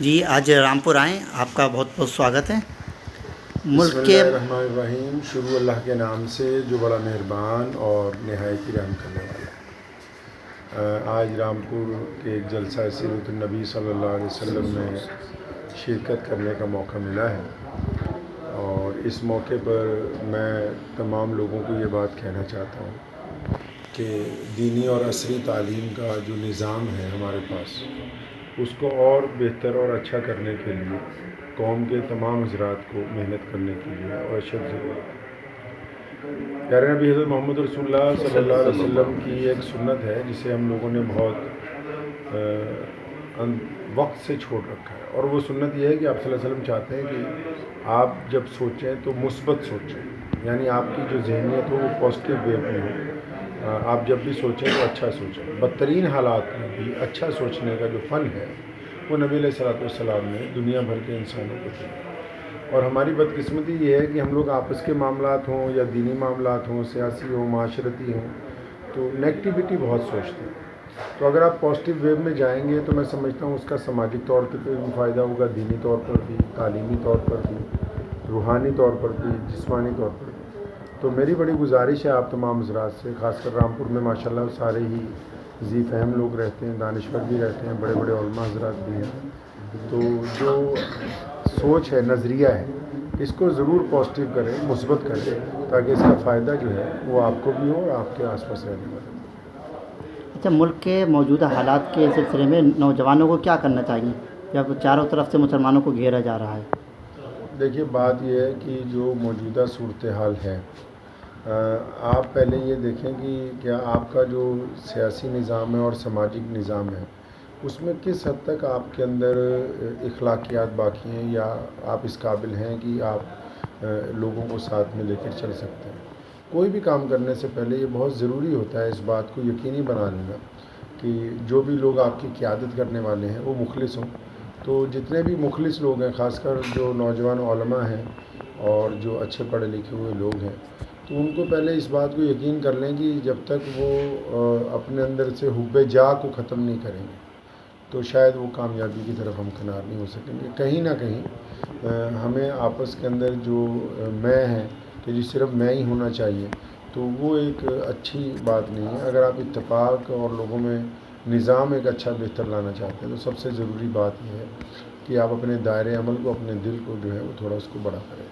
جی آج رامپور آئیں، آپ کا بہت بہت سواگت ہے۔ بسم اللہ الرحمن الرحیم، شروع اللہ کے نام سے جو بڑا مہربان اور نہایت رحم کرنے والا ہے۔ آج رامپور کے ایک جلسہ سیرت النبی صلی اللہ علیہ وسلم میں شرکت کرنے کا موقع ملا ہے، اور اس موقع پر میں تمام لوگوں کو یہ بات کہنا چاہتا ہوں کہ دینی اور عصری تعلیم کا جو نظام ہے ہمارے پاس، اس کو اور بہتر اور اچھا کرنے کے لیے قوم کے تمام حضرات کو محنت کرنے کے لیے اور اشد ضرورت ہے۔ پیارے نبی حضرت محمد رسول اللہ صلی اللہ علیہ وسلم کی ایک سنت ہے جسے ہم لوگوں نے بہت وقت سے چھوڑ رکھا ہے، اور وہ سنت یہ ہے کہ آپ صلی اللہ علیہ وسلم چاہتے ہیں کہ آپ جب سوچیں تو مثبت سوچیں، یعنی آپ کی جو ذہنیت ہو وہ پازیٹیو وے میں ہو۔ آپ جب بھی سوچیں تو اچھا سوچیں۔ بدترین حالات میں بھی اچھا سوچنے کا جو فن ہے وہ نبی علیہ الصلوۃ والسلام نے دنیا بھر کے انسانوں کو دیا۔ اور ہماری بدقسمتی یہ ہے کہ ہم لوگ آپس کے معاملات ہوں یا دینی معاملات ہوں، سیاسی ہوں، معاشرتی ہوں، تو نیگیٹیوٹی بہت سوچتے ہیں۔ تو اگر آپ پازیٹیو ویو میں جائیں گے تو میں سمجھتا ہوں اس کا سماجی طور پر بھی فائدہ ہوگا، دینی طور پر بھی، تعلیمی طور پر بھی، روحانی طور پر بھی، جسمانی طور پر بھی۔ تو میری بڑی گزارش ہے آپ تمام حضرات سے، خاص کر رامپور میں ماشاءاللہ سارے ہی ذی فہم لوگ رہتے ہیں، دانشور بھی رہتے ہیں، بڑے بڑے علماء حضرات بھی ہیں۔ تو جو سوچ ہے، نظریہ ہے، اس کو ضرور پازیٹیو کریں، مثبت کریں، تاکہ اس کا فائدہ جو ہے وہ آپ کو بھی ہو اور آپ کے آس پاس رہنے والے۔ اچھا، ملک کے موجودہ حالات کے سلسلے میں نوجوانوں کو کیا کرنا چاہیے جب چاروں طرف سے مسلمانوں کو گھیرا جا رہا ہے؟ دیکھیے، بات یہ ہے کہ جو موجودہ صورتحال ہے، آپ پہلے یہ دیکھیں کہ کیا آپ کا جو سیاسی نظام ہے اور سماجی نظام ہے اس میں کس حد تک آپ کے اندر اخلاقیات باقی ہیں، یا آپ اس قابل ہیں کہ آپ لوگوں کو ساتھ میں لے کر چل سکتے ہیں۔ کوئی بھی کام کرنے سے پہلے یہ بہت ضروری ہوتا ہے اس بات کو یقینی بنا لینا کہ جو بھی لوگ آپ کی قیادت کرنے والے ہیں وہ مخلص ہوں۔ تو جتنے بھی مخلص لوگ ہیں، خاص کر جو نوجوان علماء ہیں اور جو اچھے پڑھے لکھے ہوئے لوگ ہیں، تو ان کو پہلے اس بات کو یقین کر لیں کہ جب تک وہ اپنے اندر سے حب جا کو ختم نہیں کریں گے تو شاید وہ کامیابی کی طرف ہمکنار نہیں ہو سکیں گے۔ کہیں نہ کہیں ہمیں آپس کے اندر جو میں ہے کہ جو صرف میں ہی ہونا چاہیے، تو وہ ایک اچھی بات نہیں ہے۔ اگر آپ اتفاق اور لوگوں میں نظام ایک اچھا بہتر لانا چاہتے ہیں تو سب سے ضروری بات یہ ہے کہ آپ اپنے دائرۂ عمل کو، اپنے دل کو جو ہے وہ تھوڑا اس کو بڑا کریں۔